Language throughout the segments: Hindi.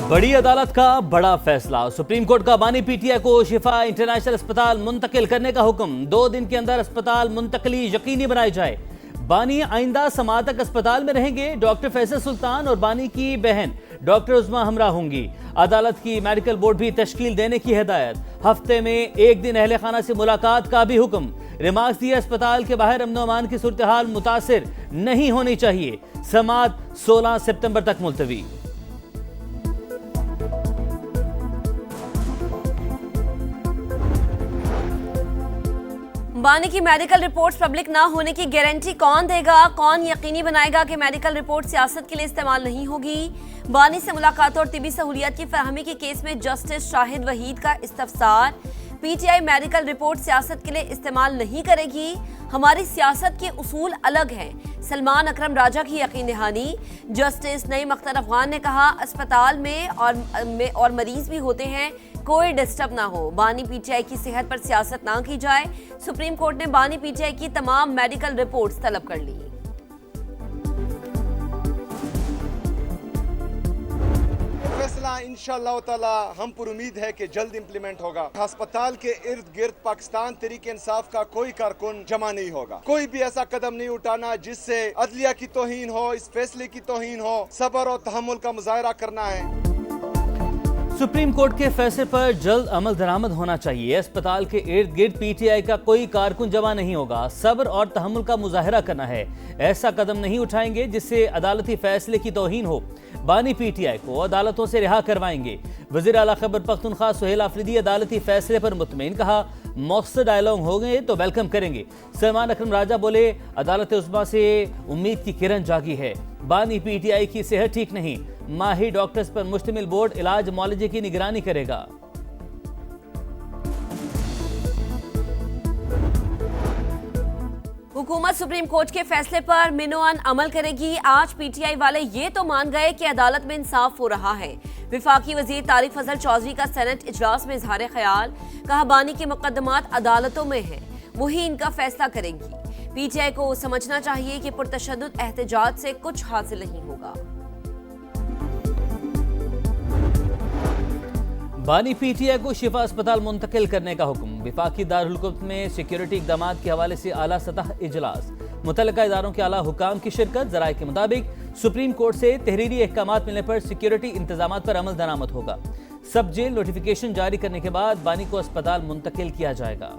बड़ी अदालत का बड़ा फैसला। सुप्रीम कोर्ट का बानी पीटीआई को शिफा इंटरनेशनल अस्पताल मुंतकिल करने का हुक्म। 2 दिन के अंदर अस्पताल मुंतकली यकीनी बनाई जाए। बानी आइंदा समातक अस्पताल में रहेंगे। डॉक्टर फैसल सुल्तान और बानी की बहन डॉक्टर उस्मा हमरा होंगी। अदालत की मेडिकल बोर्ड भी तश्कील देने की हिदायत। हफ्ते में 1 दिन अहले खाना से मुलाकात का भी हुक्म। रिमार्क्स दिए, अस्पताल के बाहर अमन अमान की सूरत हाल मुतासिर नहीं होनी चाहिए। समात 16 सितंबर तक मुलतवी। बानी की मेडिकल रिपोर्ट्स पब्लिक ना होने की गारंटी कौन देगा? कौन यकीनी बनाएगा कि मेडिकल रिपोर्ट सियासत के लिए इस्तेमाल नहीं होगी? बानी से मुलाकात और तिबी सहूलियत की फराहमी के केस में जस्टिस शाहिद वहीद का इस्तफसार। पीटीआई मेडिकल रिपोर्ट सियासत के लिए इस्तेमाल नहीं करेगी। हमारी सियासत के उसूल अलग हैं। सलमान अकरम राजा की यकीन दहानी। जस्टिस नईम अख्तर अफगान ने कहा, अस्पताल में और मरीज भी होते हैं, कोई डिस्टर्ब ना हो। बानी पीटीआई की सेहत पर सियासत ना की जाए। सुप्रीम कोर्ट ने बानी पीटीआई की तमाम मेडिकल रिपोर्ट्स तलब कर ली। फैसला इंशाअल्लाह ताला हम पर उम्मीद है कि जल्द इंप्लीमेंट होगा। अस्पताल के इर्द गिर्द पाकिस्तान तहरीक इंसाफ का कोई कारकुन जमा नहीं होगा। कोई भी ऐसा कदम नहीं उठाना जिससे अदलिया की तौहीन हो, इस फैसले की तौहीन हो। सब्र और तहम्मुल का मुजाहरा करना है। सुप्रीम कोर्ट के फैसले पर जल्द अमल दरामद होना चाहिए। अस्पताल के इर्द गिर्द पीटीआई का कोई कारकुन जमा नहीं होगा। सब्र और तहम्मुल का मुजाहरा करना है। ऐसा कदम नहीं उठाएंगे जिससे अदालती फैसले की तौहीन हो। बानी पीटीआई को अदालतों से रिहा करवाएंगे। वज़ीर आला खैबर पख्तूनख्वा सुहेल आफरीदी अदालती फैसले पर मुतमईन, कहा मौसर डायलॉग हो गए तो वेलकम करेंगे। सलमान अकरम राजा बोले, अदालत उस्मा से उम्मीद की किरण जागी है। बानी पीटीआई की सेहत ठीक नहीं। माहिर डॉक्टर्स पर मुश्तमिल बोर्ड इलाज मुआलजे की निगरानी करेगा। हुकूमत सुप्रीम कोर्ट के फैसले पर मिनोअन अमल करेगी। आज पीटीआई वाले ये तो मान गए कि अदालत में इंसाफ हो रहा है। विफाकी वजीर तारिक फजल चौधरी का सेनेट इजलास में इजहार ख्याल, कहा बानी के मुकदमात अदालतों में हैं, वही इनका फैसला करेंगी। पीटीआई को समझना चाहिए कि पुरतशद्दुद एहतजाज से कुछ हासिल नहीं होगा। बानी पीटीआई को शिफा अस्पताल मुंतकिल करने का हुक्म। विफाकी दारुल हुकूमत में सिक्योरिटी इकदाम के हवाले से आला सतह इजलास। मुतल्लिका इदारों के आला हुकाम की शिरकत। जराए के मुताबिक सुप्रीम कोर्ट से तहरीरी अहकामात मिलने पर सिक्योरिटी इंतजाम पर अमल दरामद होगा। सब जेल नोटिफिकेशन जारी करने के बाद बानी को अस्पताल मुंतकिल किया जाएगा।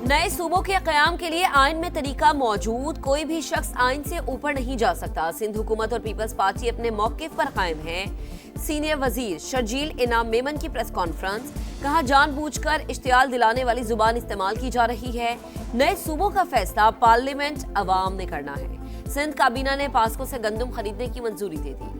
नए सूबों के क़याम के लिए आइन में तरीका मौजूद। कोई भी शख्स आइन से ऊपर नहीं जा सकता। सिंध हुकूमत और पीपल्स पार्टी अपने मौक़िफ़ पर कायम है। सीनियर वजीर शर्जील इनाम मेमन की प्रेस कॉन्फ्रेंस, कहा जानबूझकर इश्तियाल दिलाने वाली जुबान इस्तेमाल की जा रही है। नए सूबों का फैसला पार्लियामेंट अवाम ने करना है। सिंध काबीना ने पास्को से गंदम खरीदने की मंजूरी दे दी।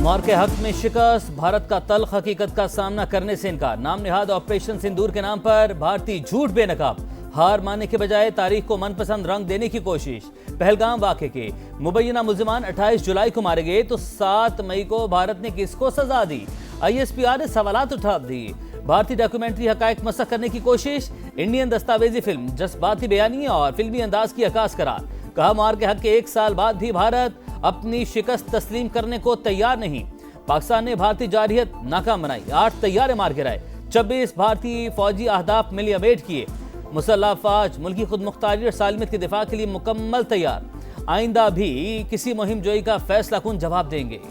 मौर के हक में शिकस्त। भारत का तल्ख हकीकत का सामना करने से इनकार। नाम निहाद ऑपरेशन सिंदूर के नाम पर भारतीय झूठ बेनकाब। हार मानने के बजाय तारीख को मनपसंद रंग देने की कोशिश। पहलगाम वाक़े के मुबैना मुल्ज़िमान 28 जुलाई को मारे गए तो 7 मई को भारत ने किसको सजा दी? ISPR ने सवालात उठा दिए। भारतीय डॉक्यूमेंट्री हकायक मसख करने की कोशिश। इंडियन दस्तावेजी फिल्म जज्बाती बयानी और फिल्मी अंदाज की अकास करार। कहा मार के हक के 1 साल बाद भी भारत अपनी शिकस्त तस्लीम करने को तैयार नहीं। पाकिस्तान ने भारतीय जारहियत नाकाम बनाई। 8 तैयारे मार गिराए। 26 भारतीय फौजी अहदाफ मिली अवेट किए। मुसल्लह अफवाज मुल्की खुद मुख्तारी और सालमियत के दिफा के लिए मुकम्मल तैयार। आइंदा भी किसी मुहिम जोई का फैसला कुन जवाब देंगे।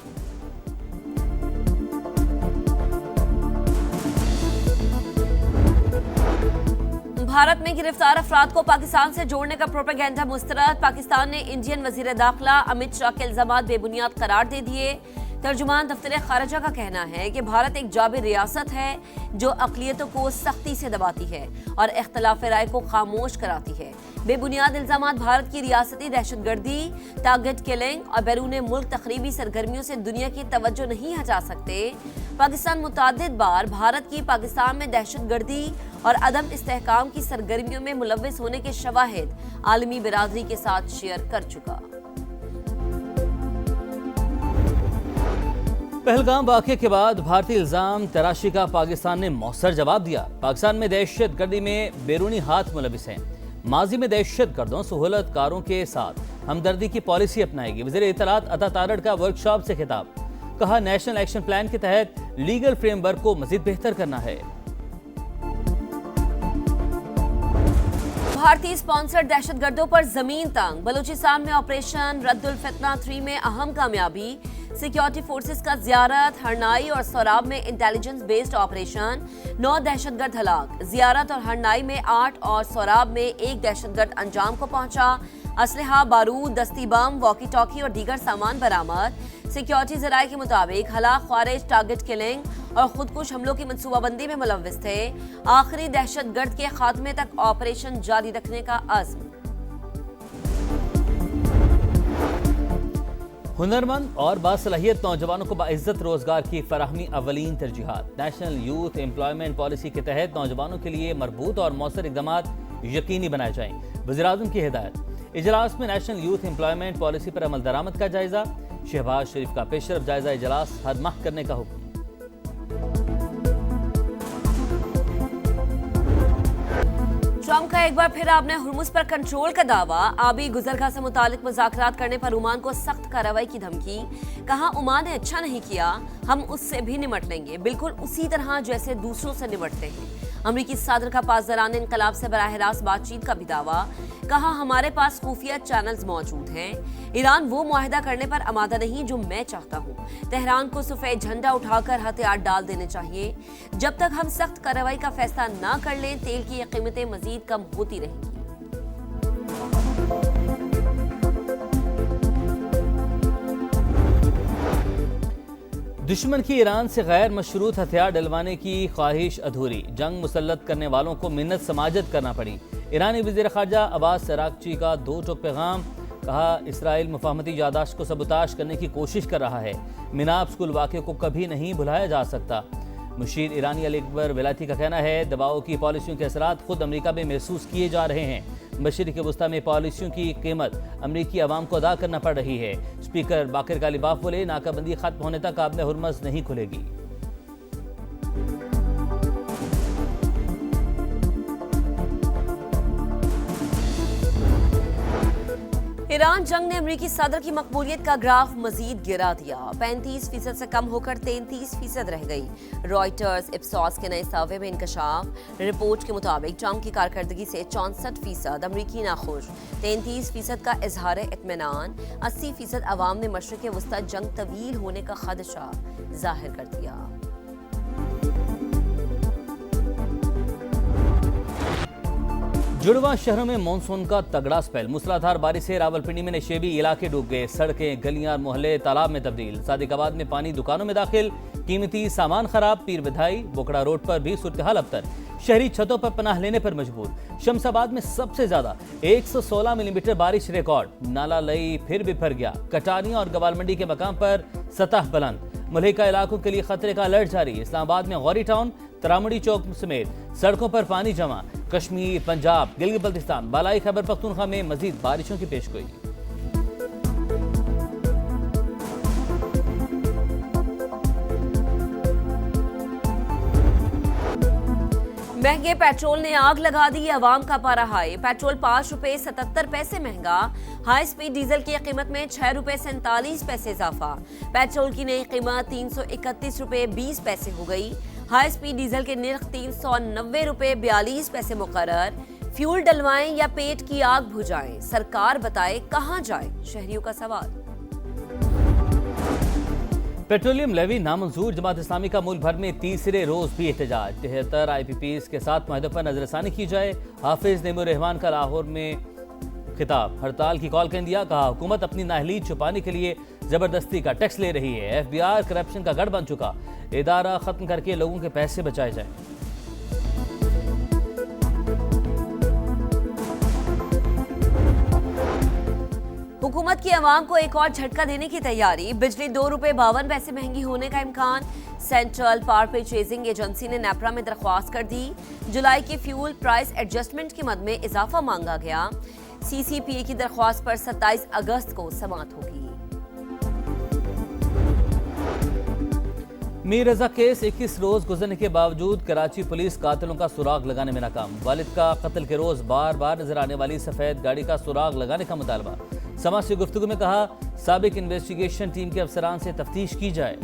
भारत में गिरफ्तार अफराद को पाकिस्तान से जोड़ने का प्रोपेगेंडा मुस्तरद। पाकिस्तान ने इंडियन वजीर दाखिला अमित शाह के इल्जामात बेबुनियाद करार दे दिए। तर्जुमान दफ्तर खारजा का कहना है कि भारत एक जाबिर रियासत है जो अक़लियतों को सख्ती से दबाती है और इख्तलाफ राय को खामोश कराती है। बेबुनियाद इल्जामात भारत की रियासती दहशतगर्दी, टारगेट किलिंग और बैरून मुल्क तखरीबी सरगर्मियों से दुनिया की तवज्जो नहीं हटा सकते। पाकिस्तान मुतादिद बार भारत की पाकिस्तान में दहशतगर्दी और अदम इस्तेहकाम की सरगर्मियों में मुलव्वस होने के शवाहिद आलमी बिरादरी के साथ शेयर कर चुका। पहलगाम वाक़े के बाद भारतीय इल्जाम तराशी का पाकिस्तान ने मौसर जवाब दिया। पाकिस्तान में दहशत गर्दी में बैरूनी हाथ मुलविस हैं। माजी में दहशतगर्दों सहूलतकारों के साथ हमदर्दी की पॉलिसी अपनाएगी। वज़ीर इत्तलात अता तारड़ का वर्कशॉप से खिताब, कहा नेशनल एक्शन प्लान के तहत लीगल फ्रेमवर्क को मजीद बेहतर करना है। भारतीय स्पॉन्सर्ड दहशतगर्दों पर जमीन तंग, बलूचिस्तान में ऑपरेशन रद्दुल फितना 3 में अहम कामयाबी, सिक्योरिटी फोर्सेस का जियारत, हरनाई और सोराब में इंटेलिजेंस बेस्ड ऑपरेशन, 9 दहशतगर्द हलाक, जियारत और हरनाई में 8 और सोराब में 1 दहशतगर्द अंजाम को पहुंचा, असलहा, बारूद, दस्ती बम, वॉकी टॉकी और दीगर सामान बरामद। सिक्योरिटी जराये के मुताबिक हलाक ख्वारिज टारगेट किलिंग और खुदकुश हमलों की मनसूबाबंदी में मुलव्विस थे। आखिरी दहशतगर्द के खात्मे तक ऑपरेशन जारी रखने का अज़्म। हुनरमंद और बासलाहियत नौजवानों को बाइज्जत रोजगार की फराहमी अवलीन तरजीहात। नेशनल यूथ एम्प्लॉयमेंट पॉलिसी के तहत नौजवानों के लिए मरबूत और मौसर इक़दाम यकीनी बनाए जाएं। वज़ीर-ए-आज़म की हिदायत। इजलास में नेशनल यूथ एम्प्लॉयमेंट पॉलिसी पर अमल दरामद का जायजा। शहबाज शरीफ का पेशरफ जायजा इजलास हर माह करने का हुक्म। ट्रंप का एक बार फिर आपने हुर्मुज पर कंट्रोल का दावा, आबी गुजरगाह से मुतालिक मुज़ाकरात करने पर ओमान को सख्त कार्रवाई की धमकी। कहा ओमान ने अच्छा नहीं किया, हम उससे भी निमट लेंगे, बिल्कुल उसी तरह जैसे दूसरों से निमटते हैं। अमरीकी सदर का पासदारान इनकलाब से बराह रास्त बातचीत का भी दावा। कहा हमारे पास खुफिया चैनल्स मौजूद हैं। ईरान वो मुआहिदा करने पर आमादा नहीं जो मैं चाहता हूँ। तेहरान को सफेद झंडा उठाकर हथियार डाल देने चाहिए। जब तक हम सख्त कार्रवाई का फैसला ना कर लें, तेल की कीमतें मजीद कम होती रहेंगी। दुश्मन की ईरान से गैर मशरूत हथियार डलवाने की ख्वाहिश अधूरी, जंग मुसल्लत करने वालों को मिन्नत समाजत करना पड़ी। ईरानी वज़ीर ख़ारजा अब्बास अरागची का 2 टोक पैगाम। कहा इसराइल मुफाहमती यादाश्त को सबूताश करने की कोशिश कर रहा है। मिनाब स्कूल वाक़े को कभी नहीं भुलाया जा सकता। मुशीर ईरानी अली अकबर वेलाती का कहना है दबाव की पॉलिसियों के असरात खुद अमरीका में महसूस किए जा रहे हैं। मशरिक़ वस्ता में पॉलिसियों की कीमत अमरीकी अवाम को अदा करना पड़ रही है। स्पीकर बाकिर कालिबाफ बोले नाकाबंदी खत्म होने तक आबने हुर्मुज़ नहीं खुलेगी। ईरान जंग ने अमरीकी सदर की मकबूलियत का ग्राफ मजीद गिरा दिया। 35% से कम होकर 33% रह गई। रॉयटर्स इप्सॉस के नए सर्वे में इंकशाफ। रिपोर्ट के मुताबिक ट्रंप की कारकर्दगी से 64% अमरीकी नाखुश, 33% का इजहार इत्मीनान, 80% अवाम ने मशरिक़ वस्ता जंग तवील होने का खदशा जाहिर कर दिया। जुड़वा शहरों में मानसून का तगड़ा स्पेल। मूसलाधार बारिश से रावलपिंडी में नशेबी इलाके डूब गए। सड़कें, गलियां, मोहल्ले तालाब में तब्दील। सादिकाबाद में पानी दुकानों में दाखिल। कीमती सामान खराब। पीर बधाई बोकड़ा रोड पर भी सूरत हाल अबतर। शहरी छतों पर पनाह लेने पर मजबूर। शमसाबाद में सबसे ज्यादा 116 मिलीमीटर बारिश रिकॉर्ड। नाला लई फिर बिफर गया। कटारियां और गवालमंडी के मकाम पर सतह बुलंद। मुल्हिका इलाकों के लिए खतरे का अलर्ट जारी। इस्लामाबाद में गौरी टाउन, तरामुड़ी चौक समेत सड़कों पर पानी जमा। कश्मीर, पंजाब, गिलगित बल्तिस्तान, बालाई खैबर पख्तूनख्वा में मजीद बारिशों की पेशगोई। महंगे पेट्रोल ने आग लगा दी, अवाम का पारा हाई। पेट्रोल 5 रुपए 77 पैसे महंगा। हाई स्पीड डीजल की कीमत में 6 रुपए 47 पैसे इजाफा। पेट्रोल की नई कीमत 331 रुपए 20 पैसे हो गई। हाई स्पीड डीजल के निर्ख 390 रुपए 42 पैसे मुकर्रर। फ्यूल डलवाएं या पेट की आग बुझाएं, सरकार बताए कहां जाए, शहरियों का सवाल। पेट्रोलियम लेवी नामंजूर। जमात इस्लामी का मुल्क भर में तीसरे रोज भी एहतजाज। 73 IPPs के साथ माहिदों पर नजरसानी की जाए। हाफिज नईमुर रहमान का लाहौर में खिताब। हड़ताल की कॉल कर दिया। कहा हुकूमत अपनी नाअहली छुपाने के लिए जबरदस्ती का टैक्स ले रही है। FBI करप्शन का गढ़ बन चुका। इदारा खत्म करके लोगों के पैसे बचाए जाए। हुकूमत की अवाम को एक और झटका देने की तैयारी। बिजली 2 रुपए 52 पैसे महंगी होने का इम्कान। सेंट्रल पावर परचेजिंग एजेंसी ने नेपरा में दरख्वास्त कर दी। जुलाई की फ्यूल प्राइस एडजस्टमेंट की मद में इजाफा मांगा गया। CCPA की दरख्वास्त पर 27 अगस्त को समाअत होगी। मीर रजा केस 21 रोज गुजरने के बावजूद कराची पुलिस कातिलों का सुराग लगाने में नाकाम। वालिद का कत्ल के रोज बार बार नजर आने वाली सफेद गाड़ी का सुराग लगाने का मुतालबा। समाज से गुफ्तगू में कहा, साबिक इन्वेस्टिगेशन टीम के अफसरान से तफ्तीश की जाए।